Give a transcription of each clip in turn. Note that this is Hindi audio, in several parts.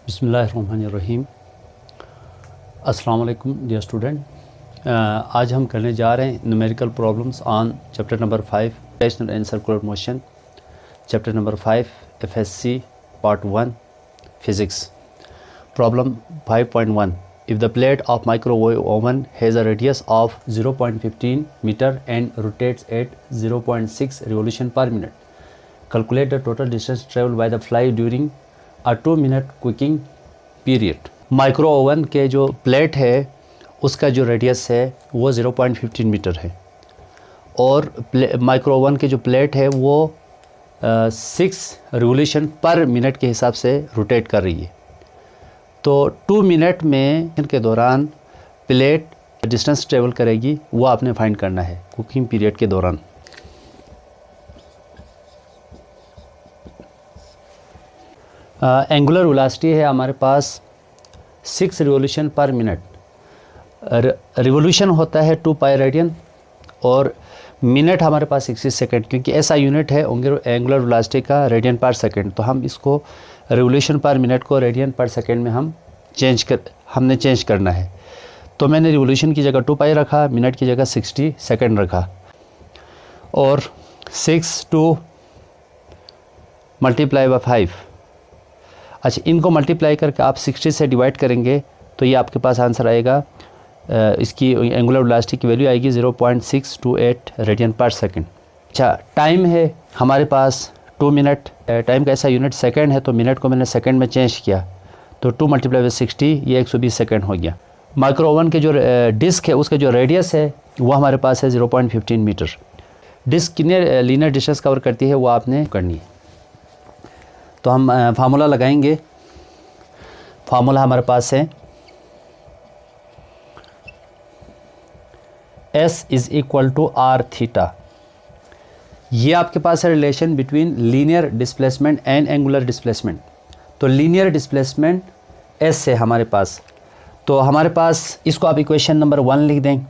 बिस्मिल्लाहिर्रहमानिर्रहीम। अस्सलाम वालेकुम डियर स्टूडेंट। आज हम करने जा रहे हैं numerical problems on chapter number 5 rotational and circular motion, chapter number 5 FSc part 1 physics. Problem 5.1, if the plate of microwave oven has a radius of 0.15 metre and rotates at 0.6 revolution per minute, calculate the total distance travel by the fly during a 2 minute cooking period. Micro oven के जो प्लेट है उसका जो रेडियस है वो 0.15 मीटर है और माइक्रो ओवन की जो प्लेट है वो 6 रिवोल्यूशन पर मिनट के हिसाब से रोटेट कर रही है। तो 2 मिनट में के दौरान प्लेट डिस्टेंस ट्रेवल करेगी, वो आपने फाइंड करना है कुकिंग पीरियड के दौरान। एंगुलर वेलोसिटी है हमारे पास 6 रिवोल्यूशन पर मिनट। रिवोल्यूशन होता है 2 पाई रेडियन और मिनट हमारे पास 60 सेकेंड, क्योंकि ऐसा यूनिट है एंगुलर वेलोसिटी का रेडियन पर सेकेंड। तो हम इसको रिवोल्यूशन पर मिनट को रेडियन पर सेकेंड में हमने चेंज करना है। तो मैंने रिवोल्यूशन की जगह 2 पाई रखा, मिनट की जगह 60 सेकेंड रखा और 6 टू मल्टीप्लाई बाय 5। अच्छा, इनको मल्टीप्लाई करके आप 60 से डिवाइड करेंगे तो ये आपके पास आंसर आएगा। इसकी एंगुलर वेलोसिटी की वैल्यू आएगी 0.628 रेडियन पर सेकंड। अच्छा, टाइम है हमारे पास 2 मिनट। टाइम का ऐसा यूनिट सेकंड है, तो मिनट को मैंने सेकंड में चेंज किया, तो 2 मल्टीप्लाई बाय 60 ये 120 सेकंड हो गया। माइक्रो ओवन के जो डिस्क है उसका जो रेडियस है वो हमारे पास है 0.15 मीटर। डिस्क कितने लीनियर डिस्टेंस कवर करती है वो आपने करनी है। तो हम फार्मूला लगाएंगे। फार्मूला हमारे पास है S is equal to r theta. ये आपके पास है relation between linear displacement and angular displacement. तो लीनियर डिस्प्लेसमेंट S है हमारे पास, तो हमारे पास इसको आप इक्वेशन नंबर 1 लिख दें।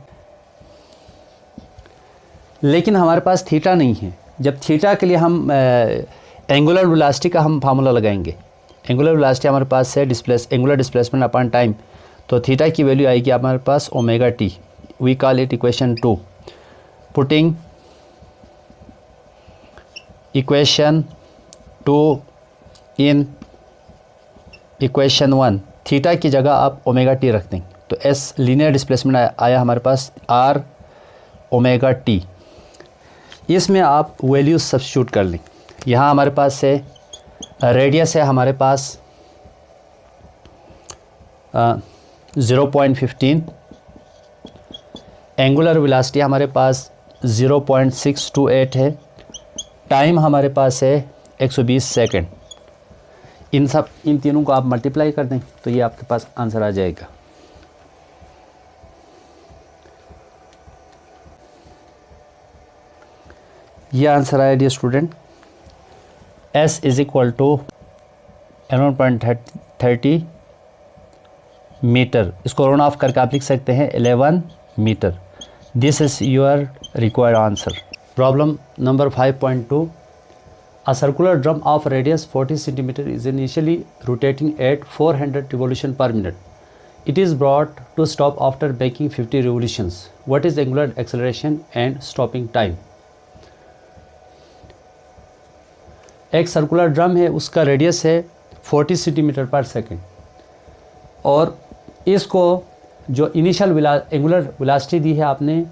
लेकिन हमारे पास थीटा नहीं है। जब थीटा के लिए हम एंगुलर वेलोसिटी का हम फार्मूला लगाएंगे। एंगुलर वेलोसिटी हमारे पास है एंगुलर डिस्प्लेसमेंट अपॉन टाइम, तो थीटा की वैल्यू आएगी हमारे पास omega T. We call it equation 2। Putting equation 2 in equation 1, theta की जगह आप ओमेगा टी रख दें, तो एस लीनियर डिस्प्लेसमेंट आया हमारे पास आर ओमेगा टी। इसमें आप वैल्यूज सब्स्टिट्यूट कर लें। यहाँ हमारे पास है रेडियस है हमारे पास 0.15, एंगुलर वेलोसिटी हमारे पास 0.628 है, टाइम हमारे पास है 120 सेकंड। इन तीनों को आप मल्टीप्लाई कर दें तो ये आपके पास आंसर आ जाएगा। ये आंसर आया dear student. S is equal to 11.30 metre. इसको राउंड ऑफ करके आप लिख सकते हैं 11 मीटर। This is your required answer. Problem number 5.2, a circular drum of radius 40 centimetre is initially rotating at 400 revolution per minute. It is brought to stop after making 50 revolutions. What is angular acceleration and stopping time. एक सर्कुलर ड्रम है, उसका रेडियस है 40 सेंटीमीटर पर सेकेंड और इसको जो इनिशियल एंगुलर वेलोसिटी दी है आपने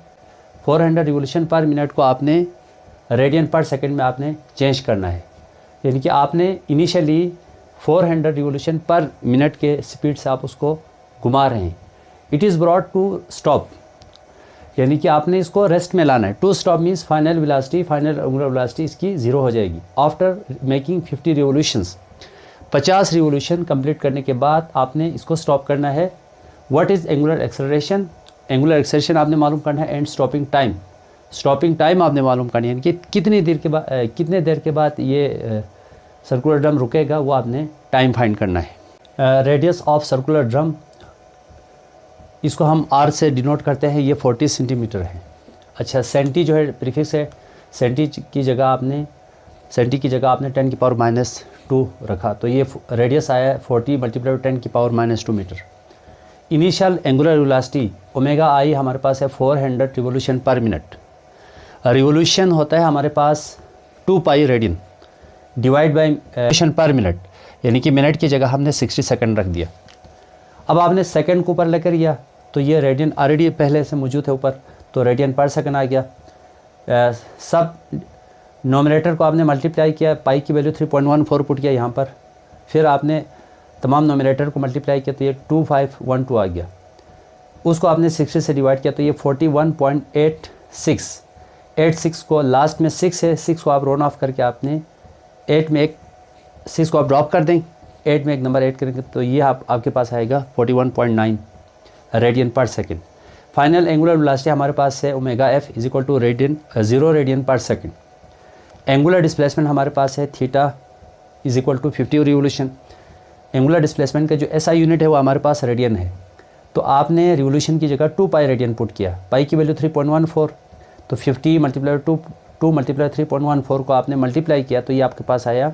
400 रिवोल्यूशन पर मिनट को आपने रेडियन पर सेकेंड में आपने चेंज करना है। यानी कि आपने इनिशियली 400 रिवोल्यूशन पर मिनट के स्पीड से आप उसको घुमा रहे हैं। It is brought to stop, यानी कि आपने इसको रेस्ट में लाना है। To stop means final angular velocity इसकी 0 हो जाएगी after making 50 revolutions. 50 revolution complete करने के बाद आपने इसको स्टॉप करना है। What is angular acceleration. Angular acceleration आपने मालूम करना है एंड स्टॉपिंग टाइम आपने मालूम करनी है, यानी कि कितने देर के बाद ये सर्कुलर ड्रम रुकेगा, वो आपने टाइम फाइंड करना है। रेडियस ऑफ सर्कुलर ड्रम, इसको हम R से डिनोट करते हैं, ये 40 सेंटीमीटर है। अच्छा, सेंटी जो है प्रीफिक्स है, सेंटी की जगह आपने 10 की जगह आपने 10⁻² 2 रखा तो ये रेडियस आया 40 multiply 10⁻² metre. Initial angular velocity omega i हमारे पास है 400 रिवोल्यूशन पर मिनट। रिवोल्यूशन होता है हमारे पास 2 pi radian divide by revolution per minute, यानी कि मिनट की जगह हमने 60 सेकंड रख दिया। अब आपने सेकंड को ऊपर लेकर गया तो ये रेडियन ऑलरेडी पहले से मौजूद है ऊपर, तो रेडियन पर सेकंड आ गया। सब नोमिनेटर को आपने मल्टीप्लाई किया, पाई की वैल्यू 3.14 पुट किया यहाँ पर, फिर आपने तमाम नोमिनेटर को मल्टीप्लाई किया तो ये 2512 आ गया। उसको आपने 60 से डिवाइड किया तो ये 41.86 को लास्ट में 6 है, 6 को आप रोन ऑफ करके आपने 8 में एक 6 को आप ड्रॉप कर दें, 8 में एक नंबर ऐड करेंगे तो ये आपके पास आएगा 41.9 रेडियन पर सेकंड। फाइनल एंगुलर वेलोसिटी हमारे पास है omega F is equal to 0 radian पर सेकंड। एंगुलर डिस्प्लेसमेंट हमारे पास है theta is equal to 50 revolution. Angular displacement का जो एसआई यूनिट है वो हमारे पास रेडियन है, तो आपने रिवोल्यूशन की जगह 2 पाई रेडियन पुट किया, पाई की वैल्यू 3.14, तो 50 मल्टीप्लाई 2 मल्टीप्लाई 3.14 को आपने मल्टीप्लाई किया तो ये आपके पास आया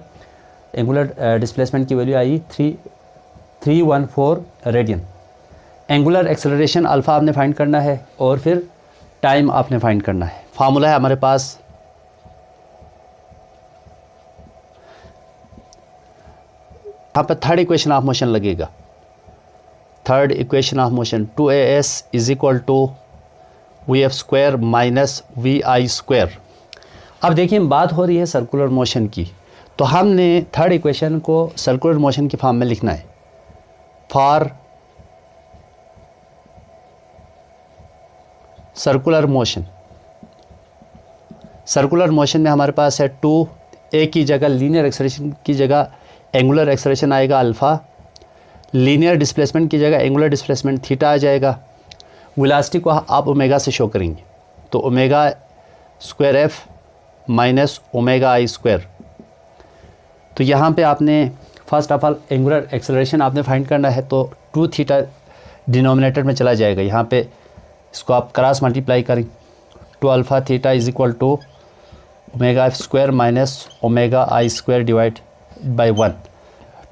एंगुलर डिस्प्लेसमेंट की वैल्यू आई 314 रेडियन। एंगुलर एक्सेलरेशन अल्फ़ा आपने फाइंड करना है और फिर टाइम आपने फाइंड करना है। फार्मूला है हमारे पास यहाँ पर थर्ड इक्वेशन ऑफ मोशन लगेगा। Third equation of motion 2as is equal to V F square minus V I square. अब देखिए बात हो रही है सर्कुलर मोशन की, तो हमने थर्ड इक्वेशन को सर्कुलर मोशन की फॉर्म में लिखना है। For circular motion, circular motion में हमारे पास है 2a की जगह लीनियर एक्सेलरेशन की जगह एंगुलर एक्सेलरेशन आएगा अल्फ़ा, लीनियर डिस्प्लेसमेंट की जगह एंगुलर डिस्प्लेसमेंट थीटा आ जाएगा। वेलोसिटी को आप ओमेगा से शो करेंगे तो omega square F minus omega I square. तो यहाँ पे आपने first of all angular acceleration आपने फाइंड करना है, तो 2 थीटा डिनोमिनेटर में चला जाएगा, यहाँ पे इसको आप क्रॉस मल्टीप्लाई करें, 2 alpha theta is equal to omega F square minus omega I square divide by 1।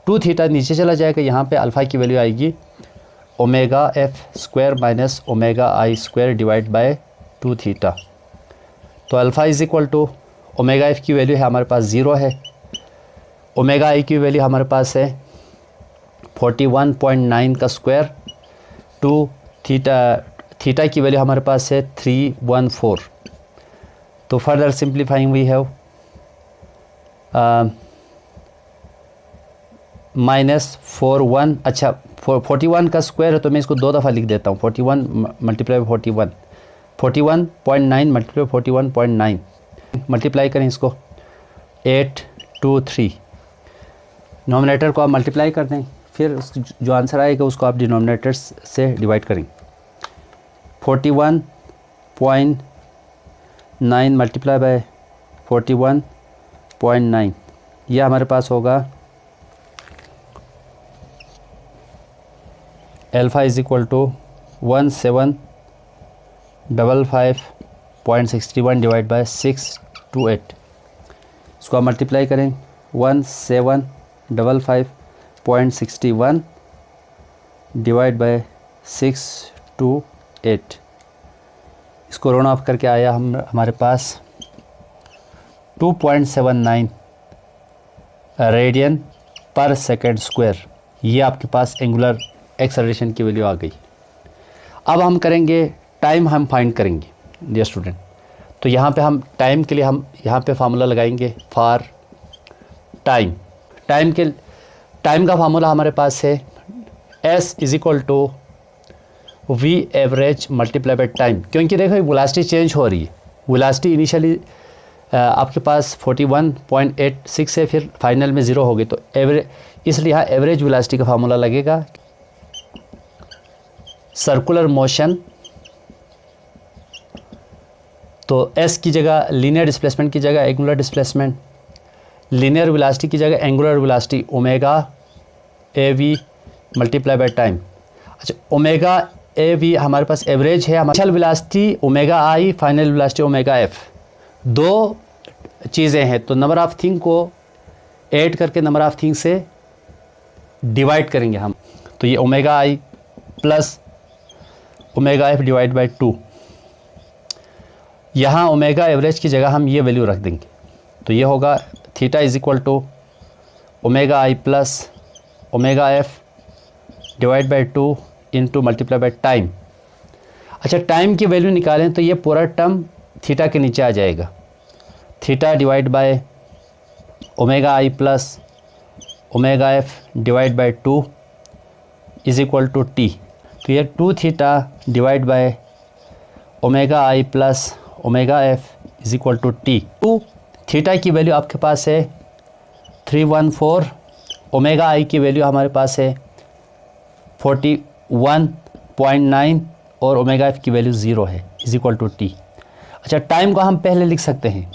2 theta नीचे चला जाएगा, यहाँ पे अल्फ़ा की वैल्यू आएगी omega F square minus omega I square divide by 2 theta. तो alpha is equal to omega F की वैल्यू है हमारे पास 0 है, ओमेगा आई की वैल्यू हमारे पास है 41.9 का स्क्वायर, 2 थीटा की वैल्यू हमारे पास है 314। तो फर्दर सिंप्लीफाइंग वी हैव -41, अच्छा 41 का स्क्वायर है तो मैं इसको 2 दफ़ा लिख देता हूँ, 41 मल्टीप्लाई 41, 41.9 मल्टीप्लाई 41.9 मल्टीप्लाई करें इसको 823, नोमिनेटर को आप मल्टीप्लाई कर दें, फिर उसकी जो आंसर आएगा उसको आप डिनोमिनेटर से डिवाइड करें। 41.9 मल्टीप्लाई बाय 41.9 यह हमारे पास होगा alpha is equal to 1755.61 divide by 628। इसको आप मल्टीप्लाई करें 1755.61 डिवाइड बाय 628। इसको राउंड ऑफ करके आया हमारे पास 2.79 रेडियन पर सेकेंड स्क्वायर। ये आपके पास एंगुलर एक्सेलरेशन की वैल्यू आ गई। अब हम करेंगे टाइम, हम फाइंड करेंगे डियर स्टूडेंट। तो यहाँ पे हम टाइम के लिए हम यहाँ पे फार्मूला लगाएंगे फॉर टाइम। टाइम का फार्मूला हमारे पास है S is equal to v average multiply by time, क्योंकि देखो वेलोसिटी चेंज हो रही है। वेलोसिटी इनिशियली आपके पास 41.86 है, फिर फाइनल में 0 हो गई, तो एवरेज, इसलिए यहाँ एवरेज वेलोसिटी का फार्मूला लगेगा। सर्कुलर मोशन, तो S की जगह लीनियर डिस्प्लेसमेंट की जगह एंगुलर डिस्प्लेसमेंट, लीनियर वेलोसिटी की जगह angular velocity omega A V multiply by time. अच्छा, ओमेगा ए वी हमारे पास एवरेज है, इनिशियल वेलोसिटी ओमेगा आई, फाइनल वेलोसिटी ओमेगा एफ, 2 चीज़ें हैं। तो नंबर ऑफ थिंग को ऐड करके नंबर ऑफ़ थिंग्स से डिवाइड करेंगे हम, तो ये omega i plus omega f divide by 2। यहाँ ओमेगा एवरेज की जगह हम ये वैल्यू रख देंगे, तो ये होगा theta is equal to omega i plus omega f divide by 2 into multiply by time. अच्छा, टाइम की वैल्यू निकालें तो ये पूरा टर्म थीटा के नीचे आ जाएगा, theta divide by omega i plus omega f divide by 2 is equal to t. तो ये 2 theta divide by omega i plus omega F is equal to t. 2 theta की वैल्यू आपके पास है 314, ओमेगा आई की वैल्यू हमारे पास है 41.9 और ओमेगा एफ की वैल्यू 0 है, इज इक्वल टू टी। अच्छा, टाइम को हम पहले लिख सकते हैं,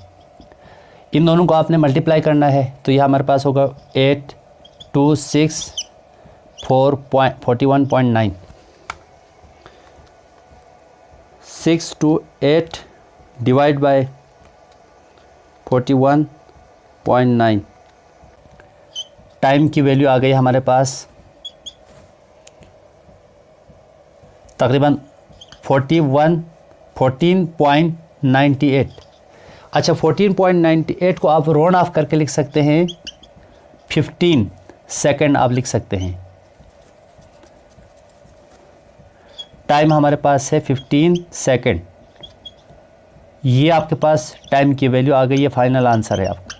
इन दोनों को आपने मल्टीप्लाई करना है, तो यह हमारे पास होगा 82641.9, 628 डिवाइड बाय 41.9। टाइम की वैल्यू आ गई हमारे पास तकरीबन 14.98। अच्छा, 14.98 को आप राउंड ऑफ करके लिख सकते हैं 15 सेकंड आप लिख सकते हैं। टाइम हमारे पास है 15 सेकंड, ये आपके पास टाइम की वैल्यू आ गई, ये फाइनल आंसर है आपका।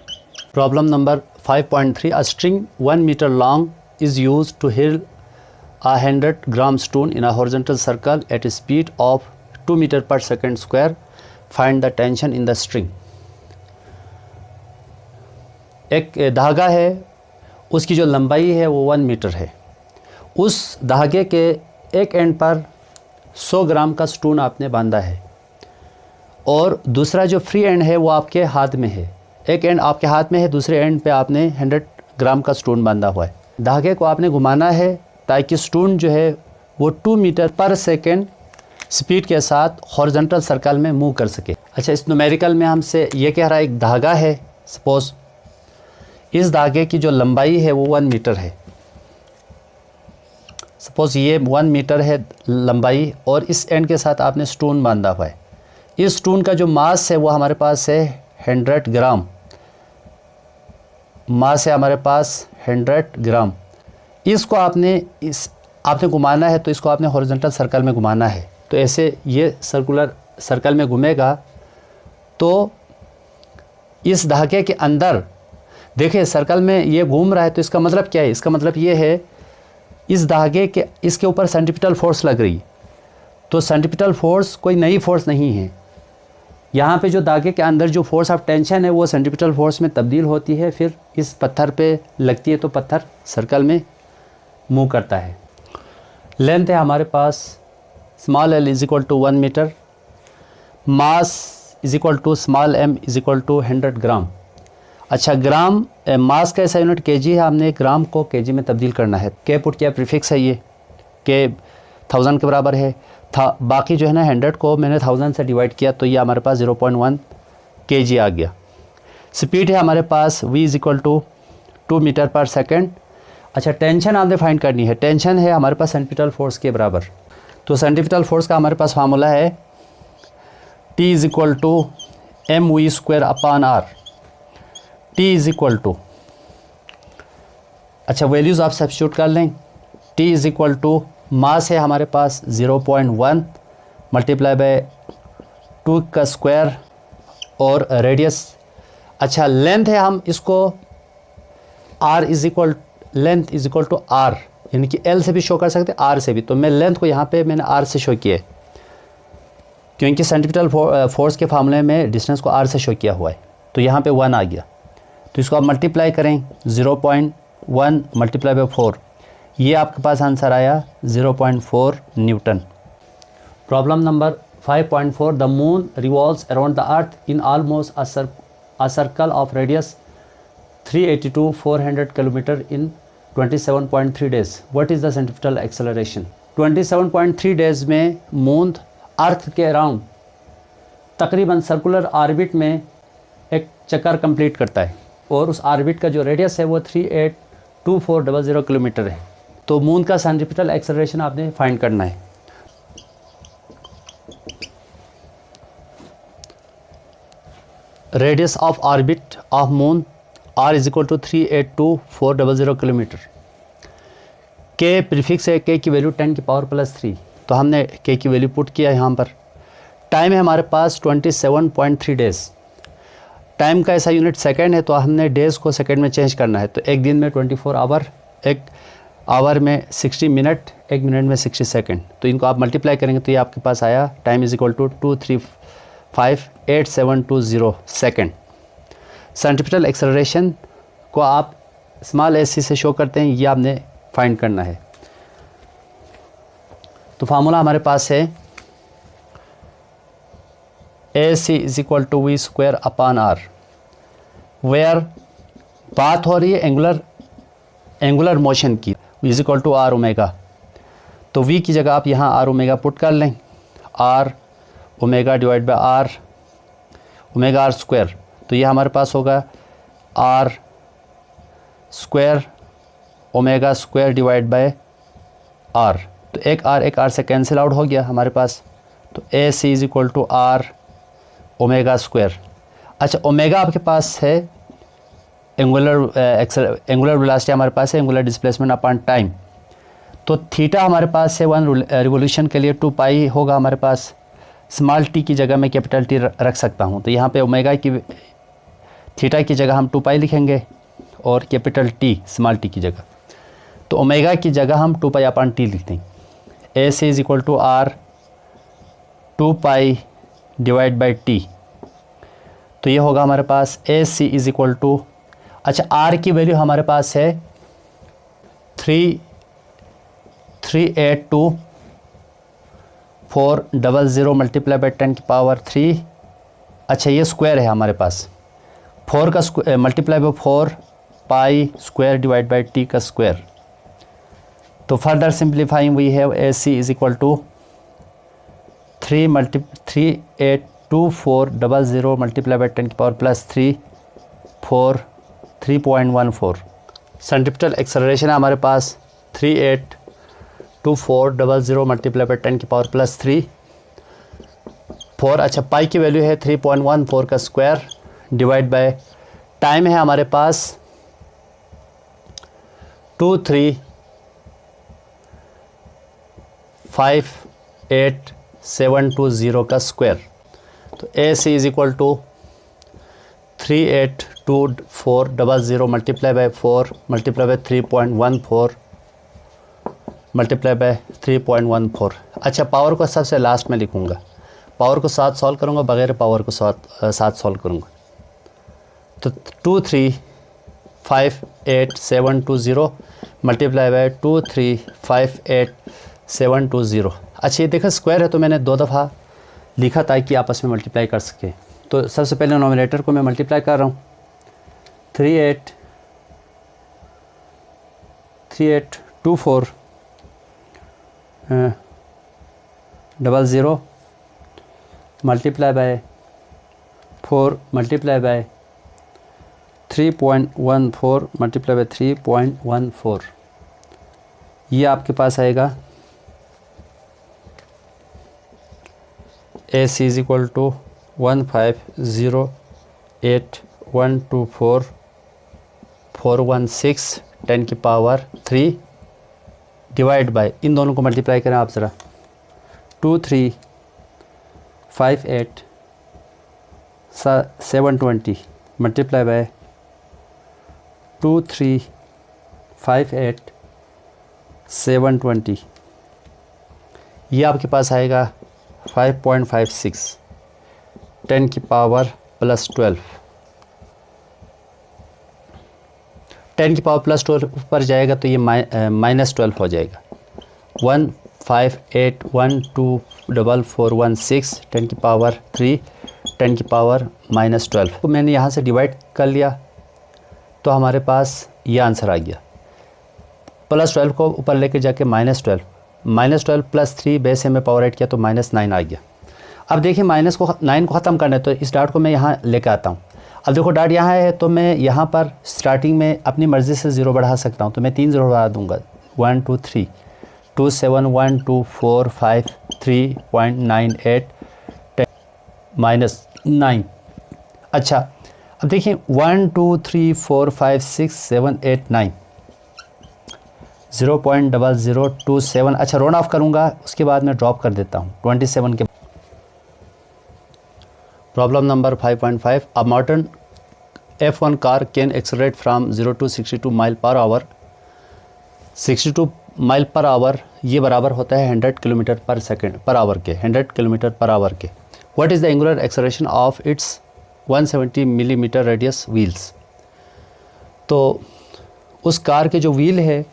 Problem number 5.3, a string 1 metre long is used to hill a 100 gram stone in a horizontal circle at a speed of 2 meter per second square. Find the tension in the string. एक धागा है, उसकी जो लंबाई है वो 1 मीटर है। उस धागे के एक एंड पर 100 ग्राम का स्टोन आपने बांधा है और दूसरा जो फ्री एंड है वो आपके हाथ में है। एक एंड आपके हाथ में है, दूसरे एंड पे आपने 100 ग्राम का स्टोन बांधा हुआ है। धागे को आपने घुमाना है ताकि स्टोन जो है वो 2 मीटर पर सेकेंड स्पीड के साथ हॉरिजॉन्टल सर्कल में मूव कर सके। अच्छा, इस न्यूमेरिकल में हमसे ये कह रहा है एक धागा है, सपोज इस धागे की जो लंबाई है वो 1 मीटर है। सपोज ये 1 मीटर है लंबाई और इस एंड के साथ आपने स्टोन बांधा हुआ है। इस स्टोन का जो मास है वो हमारे पास है 100 ग्राम, मास है हमारे पास 100 ग्राम। इसको आपने घुमाना है, तो इसको आपने हॉरिजॉन्टल सर्कल में घुमाना है, तो ऐसे ये सर्कुलर सर्कल में घूमेगा। तो इस धागे के अंदर देखिए सर्कल में ये घूम रहा है, तो इसका मतलब क्या है? इसका मतलब ये है इस धागे के इसके ऊपर सेंट्रीपिटल फोर्स लग रही, तो सेंट्रीपिटल फोर्स कोई नई फोर्स नहीं है। यहाँ पे जो धागे के अंदर जो फोर्स ऑफ टेंशन है वो सेंट्रीपिटल फोर्स में तब्दील होती है, फिर इस पत्थर पे लगती है, तो पत्थर सर्कल में मूव करता है। लेंथ है हमारे पास small L is equal to 1 metre, mass is equal to small M is equal to 100 gram. अच्छा, ग्राम मास का ऐसा यूनिट केजी है, हमने ग्राम को केजी में तब्दील करना है। के पुट क्या प्रीफिक्स है, ये के 1000 के बराबर है था। बाकी जो है ना 100 को मैंने 1000 से डिवाइड किया, तो ये हमारे पास 0.1 kg आ गया। स्पीड है हमारे पास v is equal to 2 metre per second. अच्छा, टेंशन आपने फाइंड करनी है। टेंशन है हमारे पास सेंट्रीपिटल फोर्स के बराबर, तो सेंट्रीपिटल फोर्स का हमारे पास फार्मूला है T is equal to mv square upon r। T is equal to, अच्छा वैल्यूज़ आप सब्स्टिट्यूट कर लें। T is equal to mass है हमारे पास 0.1 मल्टीप्लाई बाय 2 का स्क्वायर और रेडियस। अच्छा, लेंथ है, हम इसको r is equal length is equal to r, यानी कि l से भी शो कर सकते हैं, r से भी। तो मैं लेंथ को यहाँ पे मैंने r से शो किया है, क्योंकि सेंट्रीपिटल फोर्स के फार्मूले में डिस्टेंस को r से शो किया हुआ है, तो यहाँ पे 1 आ गया। तो इसको आप मल्टीप्लाई करें 0.1 मल्टीप्लाई बाय 4, ये आपके पास आंसर आया 0.4 Newton. Problem number 5.4, the moon revolves around the earth in almost a circle of radius 382,400 kilometre in 27.3 days. What is the centripetal acceleration? 27.3 days में मून अर्थ के अराउंड तकरीबन सर्कुलर ऑर्बिट में एक चक्कर कंप्लीट करता है और उस ऑर्बिट का जो रेडियस है वो 382400 किलोमीटर है। तो मून का सेंट्रीपिटल एक्सेलरेशन आपने फाइंड करना है। Radius of orbit of moon r is equal to 382400 kilometre. K prefix है, के की वैल्यू 10 की पावर प्लस 3, तो हमने के की वैल्यू पुट किया यहाँ पर। टाइम है हमारे पास 27.3 डेज़। टाइम का ऐसा यूनिट सेकंड है, तो हमने डेज़ को सेकंड में चेंज करना है। तो एक दिन में 24 आवर, एक आवर में 60 मिनट, एक मिनट में 60 सेकंड। तो इनको आप मल्टीप्लाई करेंगे तो ये आपके पास आया time is equal to 2358720 second. Centripetal acceleration को आप स्मॉल एस सी से शो करते हैं, ये आपने फाइंड करना है। तो फार्मूला हमारे पास है A C is equal to V square upon R, where बात हो रही है एंगुलर मोशन की, is equal to R omega. तो वी की जगह आप यहाँ आर ओमेगा पुट कर लें, R omega divide by R omega R square. तो ये हमारे पास होगा R square omega square divide by R. तो एक आर से कैंसिल आउट हो गया हमारे पास। तो A C is equal to R omega square. अच्छा, ओमेगा आपके पास है एंगुलर वेलोसिटी हमारे पास है, एंगुलर डिस्प्लेसमेंट अपॉन टाइम। तो थीटा हमारे पास है 1 रिवोल्यूशन के लिए 2 पाई होगा हमारे पास। स्मॉल टी की जगह मैं कैपिटल टी रख सकता हूँ। तो यहाँ पे ओमेगा की थीटा की जगह हम 2 पाई लिखेंगे और कैपिटल टी स्मॉल टी की जगह। तो ओमेगा की जगह हम 2 पाई अपॉन टी लिखते हैं। A C is equal to R 2 pi divide by T. तो ये होगा हमारे पास A C is equal to, अच्छा आर की वैल्यू हमारे पास है 3382400 मल्टीप्लाई बाई 10 की पावर 3। अच्छा, ये स्क्वायर है हमारे पास, 4 का multiply by 4 pi square divide by t का स्क्वायर। तो further simplifying we have a C is equal to 3824000 multiply by 10 की पावर प्लस 3.14। सेंट्रीपिटल एक्सेलरेशन है हमारे पास 3824000 मल्टीप्लाई बाई 10 की पावर प्लस 3.4। अच्छा, पाई की वैल्यू है 3.14 का स्क्वायर डिवाइड बाय टाइम है हमारे पास 2358720 का स्क्वायर। तो A C is equal to 3824000 multiply by 4 multiply by 3.14 multiply by 3.14। अच्छा, पावर को सबसे लास्ट में लिखूँगा, पावर को साथ सॉल्व करूँगा, बगैर पावर को साथ सॉल्व करूँगा। तो 2358720 मल्टीप्लाई बाय 2358720। अच्छा, ये देखा स्क्वायर है तो मैंने 2 दफ़ा लिखा ताकि आपस में मल्टीप्लाई कर सके। तो सबसे पहले नोमिनेटर को मैं मल्टीप्लाई कर रहा हूँ, 382400 multiply by 4 multiply by 3.14 multiply by 3.14। ये आपके पास आएगा ए सी इज इक्वल टू 1508124 10 की पावर 3 डिवाइड बाय, इन दोनों को मल्टीप्लाई करें आप ज़रा, 2358720 मल्टीप्लाई बाय 2358720, ये आपके पास आएगा 5.56 10 की पावर प्लस 12। 10 की पावर प्लस 12 ऊपर जाएगा तो ये माइनस 12 हो जाएगा। 158124416 10 की पावर 3 10 की पावर माइनस 12 को मैंने यहाँ से डिवाइड कर लिया तो हमारे पास ये आंसर आ गया। प्लस 12 को ऊपर लेके जाके माइनस 12 प्लस 3 बेस में पावर 8 किया तो माइनस 9 आ गया। अब देखिए, माइनस को 9 को ख़त्म करना है तो इस डॉट को मैं यहाँ लेकर आता हूँ। अब देखो डॉट यहाँ है तो मैं यहाँ पर स्टार्टिंग में अपनी मर्ज़ी से 0 बढ़ा सकता हूँ, तो मैं 3 0 बढ़ा दूँगा, 1 2 3 2 7 1 2 4 5 3.98 10 -9। अच्छा अब देखिए 1 2 3 4 5 6 7 8 9 0.0027। अच्छा राउंड ऑफ करूँगा, उसके बाद मैं ड्रॉप कर देता हूँ 27 के। Problem number 5.5, a modern F1 car can accelerate from 0 to 62 mile per hour. 62 mile per hour ये बराबर होता है 100 किलोमीटर पर सेकंड पर आवर के, 100 किलोमीटर पर आवर के। What is the angular acceleration of its 170 millimetre radius wheels. तो उस कार के जो व्हील है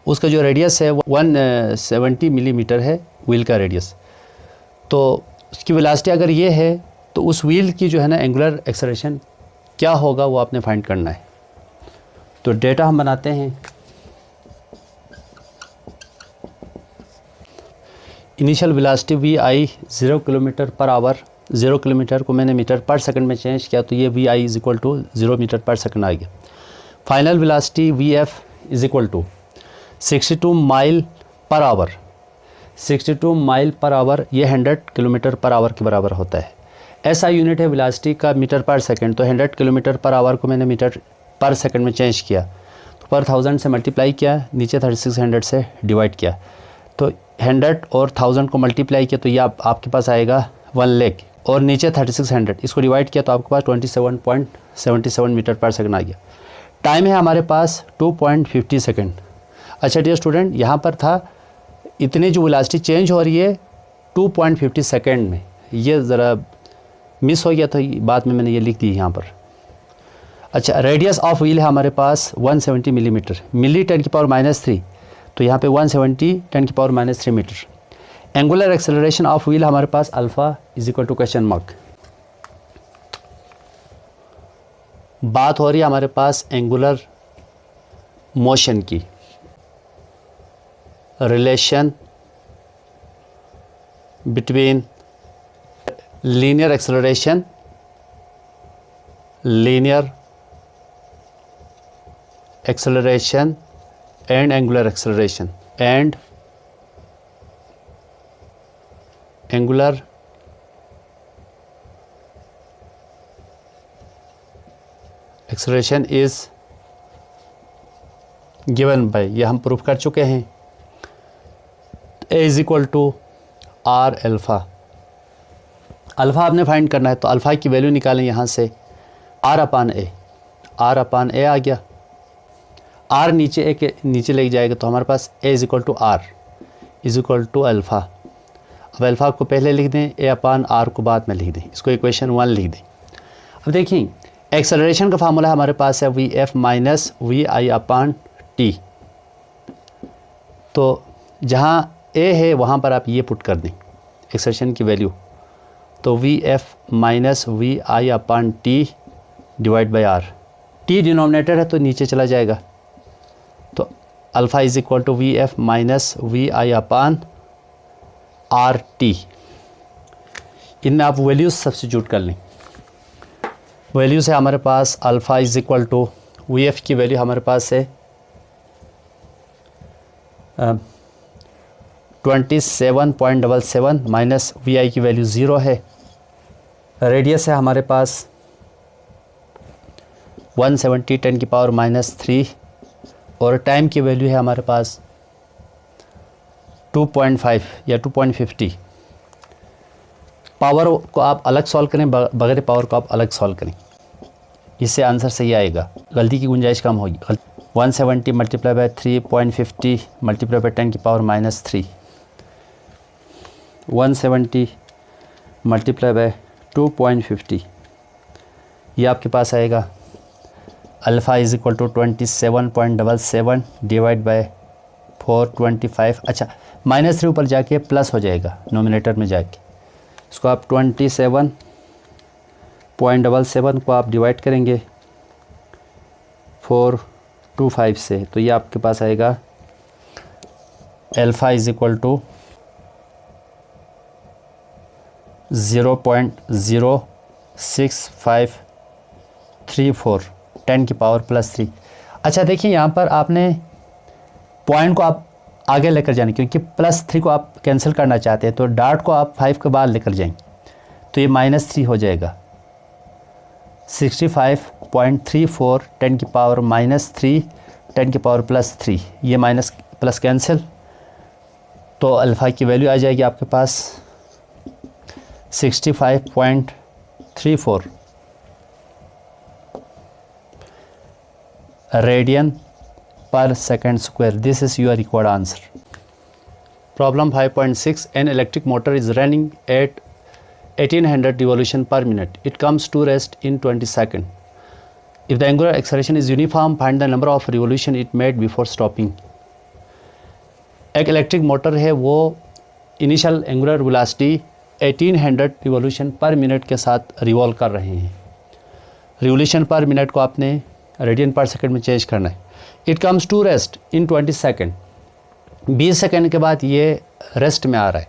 उसका जो रेडियस है 170 मिलीमीटर है व्हील का रेडियस। तो उसकी वेलोसिटी अगर ये है तो उस व्हील की जो है ना एंगुलर एक्सेलरेशन क्या होगा वो आपने फाइंड करना है। तो डेटा हम बनाते हैं। Initial velocity v i 0 kilometre per hour, 0 kilometre को मैंने मीटर पर सेकंड में चेंज किया तो ये v i is equal to 0 metre per second आ गया। Final velocity v f is equal to 62 mile per hour, 62 mile per hour ये 100 किलोमीटर पर आवर के बराबर होता है। ऐसा यूनिट है वेलोसिटी का मीटर पर सेकंड, तो 100 किलोमीटर पर आवर को मैंने मीटर पर सेकंड में चेंज किया तो पर 1000 से मल्टीप्लाई किया, नीचे 3600 से डिवाइड किया, तो 100 और 1000 को मल्टीप्लाई किया तो ये आपके पास आएगा 1 लाख, और नीचे 3600 इसको डिवाइड किया तो आपके पास 27.77 मीटर पर सेकंड आ गया। टाइम है हमारे पास 2.50 सेकंड। अच्छा डियर स्टूडेंट, यहाँ पर था इतनी जो वेलोसिटी चेंज हो रही है 2.50 सेकंड में, ये ज़रा मिस हो गया था, बाद में मैंने ये लिख दी यहाँ पर। अच्छा रेडियस ऑफ व्हील है हमारे पास 170 मिलीमीटर, मिली 10 की पावर -3, तो यहाँ पे 170 10 की power -3 metre. Angular acceleration of wheel हमारे पास alpha is equal to question mark. बात हो रही है हमारे पास एंगुलर मोशन की। Relation between linear acceleration, linear acceleration and angular acceleration, and angular acceleration is given by, ये हम प्रूफ कर चुके हैं, a is equal to r alpha. Alpha आपने फाइंड करना है तो अल्फ़ा की वैल्यू निकालें यहाँ से, r upon a, r upon a आ गया, आर नीचे एक नीचे लेके जाएगा तो हमारे पास A is equal to R is equal to alpha. अब अल्फ़ा को पहले लिख दें, ए अपान आर को बाद में लिख दें, इसको इक्वेशन 1 लिख दें। अब देखिए एक्सेलरेशन का फार्मूला हमारे पास है v F minus we I upon t. तो जहाँ ए है वहाँ पर आप ये पुट कर दें एक्सेलरेशन की वैल्यू, तो V F minus we I upon T divide by R. T denominator है तो नीचे चला जाएगा, तो alpha is equal to V F minus we I upon R T. इनमें आप वैल्यूज़ सब्स्टिट्यूट कर लें। वैल्यूज़ है हमारे पास alpha is equal to V F की वैल्यू हमारे पास है 27.77 माइनस वी आई की वैल्यू 0 है। रेडियस है हमारे पास 170 10 की पावर -3, और टाइम की वैल्यू है हमारे पास 2.5 या 2.50। पावर को आप अलग सॉल्व करें, बगैर पावर को आप अलग सॉल्व करें, इससे आंसर सही आएगा, गलती की गुंजाइश कम होगी। 170 मल्टीप्लाई बाय 3.50 मल्टीप्लाई बाय 10 की पावर -3, 170 मल्टीप्लाई बाय 2.50, ये आपके पास आएगा alpha is equal to 27.77 divide by 425। अच्छा -3 ऊपर जाके प्लस हो जाएगा नोमिनेटर में जाके, इसको आप 27.77 को आप डिवाइड करेंगे 425 से, तो ये आपके पास आएगा अल्फ़ा इज़ इक्वल टू 0.065 0.34 10⁻+3। अच्छा देखिए यहाँ पर आपने पॉइंट को आप आगे लेकर जाने, क्योंकि +3 को आप कैंसिल करना चाहते हैं तो डॉट को आप 5 के बाद लेकर जाएंगे तो ये -3 हो जाएगा। 65.34 10⁻³ 10⁻+3, ये माइनस प्लस कैंसिल, तो अल्फ़ा की वैल्यू आ जाएगी आपके पास 65.34 रेडियन पर second square. This is your required answer. Problem 5.6, an electric motor is running at 1800 revolution per minute. It comes to rest in 20 seconds. If the angular acceleration is uniform, find the number of revolution it made before stopping. एक इलेक्ट्रिक मोटर है, वो initial angular velocity 1800 revolution per minute के साथ रिवॉल्व कर रहे हैं। रिवोल्यूशन पर मिनट को आपने रेडियन पर सेकंड में चेंज करना है। It comes to rest in 20 second, 20 second के बाद ये रेस्ट में आ रहा है,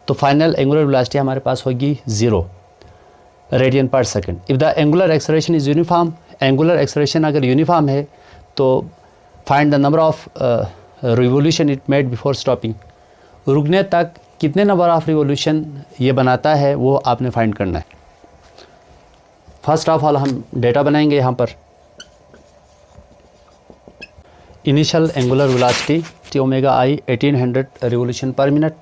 तो फाइनल एंगुलर वेलोसिटी हमारे पास होगी 0 रेडियन पर second. If the angular acceleration is uniform, angular acceleration अगर यूनिफॉर्म है तो find the number of revolution it made before stopping. रुकने तक कितने नंबर ऑफ रिवोल्यूशन ये बनाता है वो आपने फाइंड करना है। फर्स्ट ऑफ ऑल हम डेटा बनाएंगे यहाँ पर। Initial angular velocity T omega आई 1800 रिवोल्यूशन पर मिनट।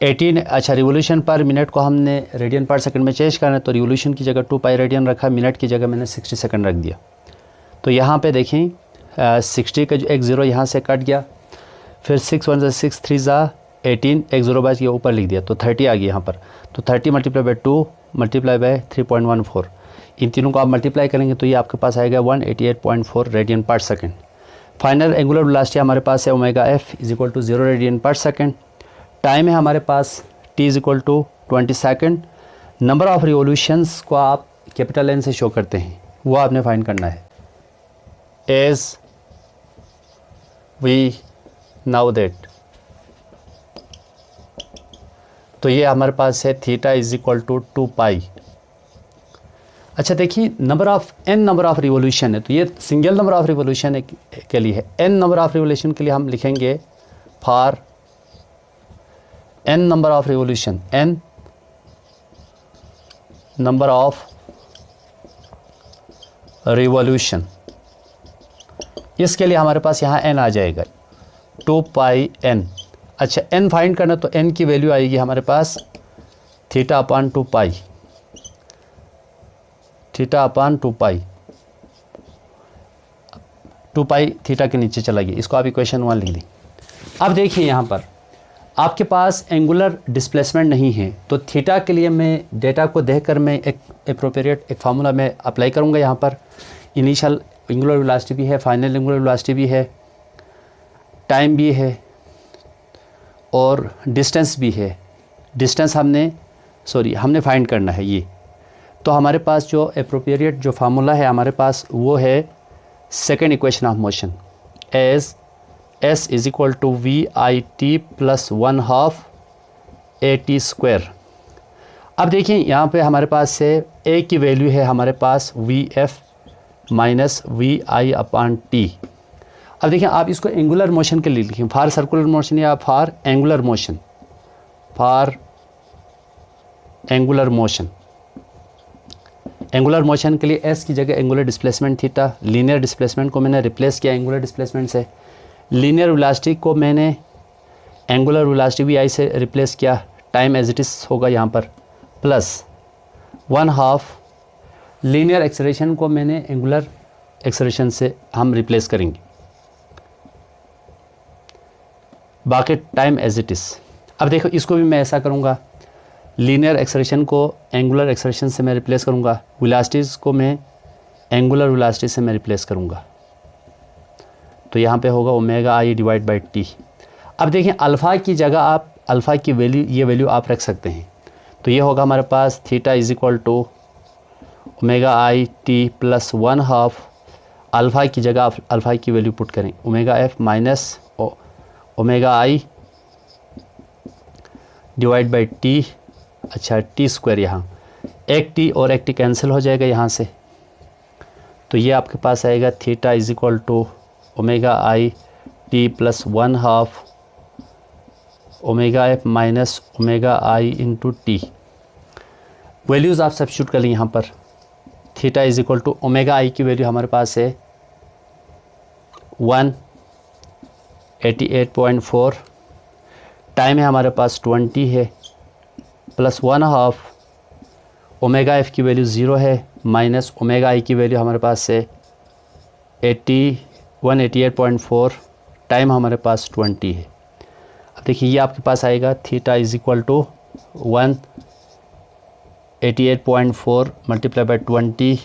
18 अच्छा रिवोल्यूशन पर मिनट को हमने रेडियन पर सेकंड में चेंज करना है, तो रिवोल्यूशन की जगह 2 पाई रेडियन रखा, मिनट की जगह मैंने 60 सेकंड रख दिया। तो यहाँ पे देखें 60 का जो एक ज़ीरो यहाँ से कट गया, फिर 6 1 6 3 18, एक ज़ीरो बच गया, ऊपर लिख दिया तो 30 आ गई यहाँ पर। तो 30 × 2 × 3.14, इन तीनों को आप मल्टीप्लाई करेंगे तो ये आपके पास आएगा 188.4 रेडियन पर सेकंड। फाइनल एंगुलर वेलोसिटी हमारे पास है omega F is equal to 0 radian पर सेकंड। टाइम है हमारे पास T is equal to 20 second. Number of revolutions को आप कैपिटल एन से शो करते हैं, वो आपने फाइंड करना है। एज वी नाउ दैट, तो ये हमारे पास है थीटा इज इक्वल टू 2 पाई। अच्छा देखिए नंबर ऑफ रिवोल्यूशन है, तो ये सिंगल नंबर ऑफ रिवोल्यूशन के लिए है। एन नंबर ऑफ रिवोल्यूशन के लिए हम लिखेंगे for n number of revolution, n number of revolution, इसके लिए हमारे पास यहाँ एन आ जाएगा 2 पाई एन। अच्छा एन फाइंड करना, तो एन की वैल्यू आएगी हमारे पास theta upon 2 pi, theta upon 2 pi, 2 pi theta के नीचे चला गया। इसको आप इक्वेशन 1 लिख ली। अब देखिए यहाँ पर आपके पास एंगुलर डिस्प्लेसमेंट नहीं है, तो थीटा के लिए मैं डेटा को देखकर मैं एक एप्रोप्रिएट एक फार्मूला में अप्लाई करूँगा। यहाँ पर इनिशियल एंगुलर वेलोसिटी भी है, फाइनल एंगुलर वेलोसिटी भी है, टाइम भी है और डिस्टेंस भी है। डिस्टेंस हमने फाइंड करना है ये। तो हमारे पास जो एप्रोप्रिएट जो फार्मूला है हमारे पास वो है second equation of motion, as s is equal to v i T plus 1/2 a t square. अब देखिए यहाँ पे हमारे पास है ए की वैल्यू है हमारे पास V F minus we I upon T. अब देखिए आप इसको एंगुलर मोशन के लिए लिखें, फॉर सर्कुलर मोशन या for angular motion, for angular motion. Angular motion के लिए एस की जगह angular displacement theta, linear displacement को मैंने रिप्लेस किया एंगुलर डिस्प्लेसमेंट से, लीनियर वेलोसिटी को मैंने एंगुलर वेलोसिटी वी आई से रिप्लेस किया, टाइम एज इट इज़ होगा यहाँ पर, प्लस 1/2 लीनियर एक्सेलरेशन को मैंने एंगुलर एक्सेलरेशन से हम रिप्लेस करेंगे, बाकी टाइम एज इट इज़। अब देखो इसको भी मैं ऐसा करूँगा, लीनियर एक्सेलरेशन को एंगुलर एक्सेलरेशन से मैं रिप्लेस करूँगा, वेलोसिटीज़ को मैं एंगुलर वेलोसिटी से मैं रिप्लेस करूँगा, तो यहाँ पे होगा omega I divide by T. अब देखें अल्फ़ा की जगह आप अल्फ़ा की वैल्यू ये वैल्यू आप रख सकते हैं, तो ये होगा हमारे पास theta is equal to omega I T plus 1/2 alpha की जगह आप अल्फ़ा की वैल्यू पुट करें omega F minus omega I divide by T, अच्छा टी स्क्वायर यहाँ एक टी और एक टी कैंसिल हो जाएगा यहाँ से, तो ये आपके पास आएगा theta is equal to omega I T plus 1/2 omega F minus omega i into t. Values आप सब्स्टिट्यूट कर लें यहाँ पर। Theta is equal to omega i की वैल्यू हमारे पास है 188.4, टाइम है हमारे पास 20 है, प्लस 1/2 ओमेगा एफ की वैल्यू 0 है, माइनस ओमेगा आई की वैल्यू हमारे पास है 188.4, टाइम हमारे पास 20 है। अब देखिए ये आपके पास आएगा theta is equal to 188.4 multiply by 20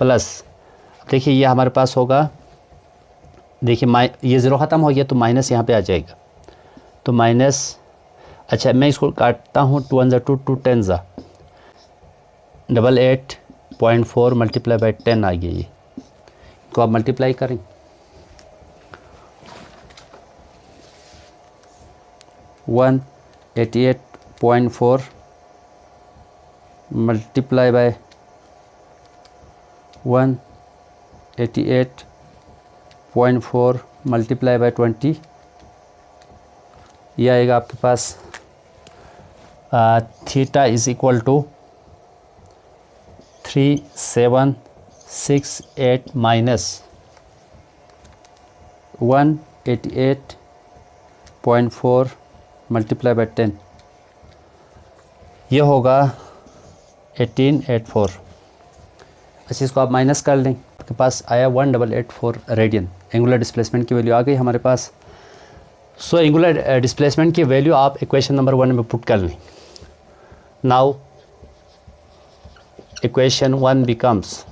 plus, देखिए ये हमारे पास होगा, देखिए ये ज़ीरो ख़त्म हो गया तो माइनस यहाँ पे आ जाएगा, तो माइनस, अच्छा मैं इसको काटता हूँ, 2 1 2 2 10 88.4 मल्टीप्लाई बाई 10 आ गया, ये को आप मल्टीप्लाई करें, one 88.4 multiply by 188.4 multiply by 20, यह आएगा आपके पास theta is equal to 3768 minus 188.4 multiply by 10, यह होगा 1884। अच्छा इसको आप माइनस कर लें, आपके पास आया 1884 रेडियन। एंगुलर डिस्प्लेसमेंट की वैल्यू आ गई हमारे पास। सो एंगुलर डिस्प्लेसमेंट की वैल्यू आप इक्वेशन नंबर 1 में पुट कर लें। नाउ इक्वेशन 1 बिकम्स,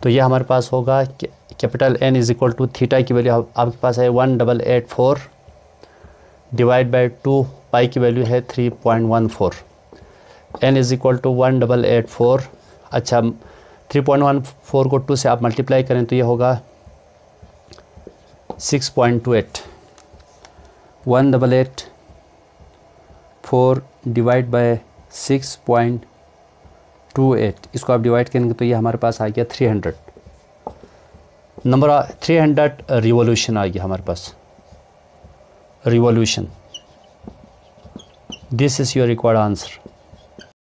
तो ये हमारे पास होगा capital N is equal to theta की वैल्यू आपके पास है 1884 डिवाइड बाई 2, पाई की वैल्यू है 3.14, N इज इक्वल टू 1884। अच्छा 3.14 को 2 से आप मल्टीप्लाई करें तो ये होगा 6.28, 1884 डिवाइड बाय 6.28, इसको आप डिवाइड करेंगे तो ये हमारे पास आ गया 300, नंबर 300 रिवॉल्यूशन आ गया हमारे पास, revolution. This is your required answer.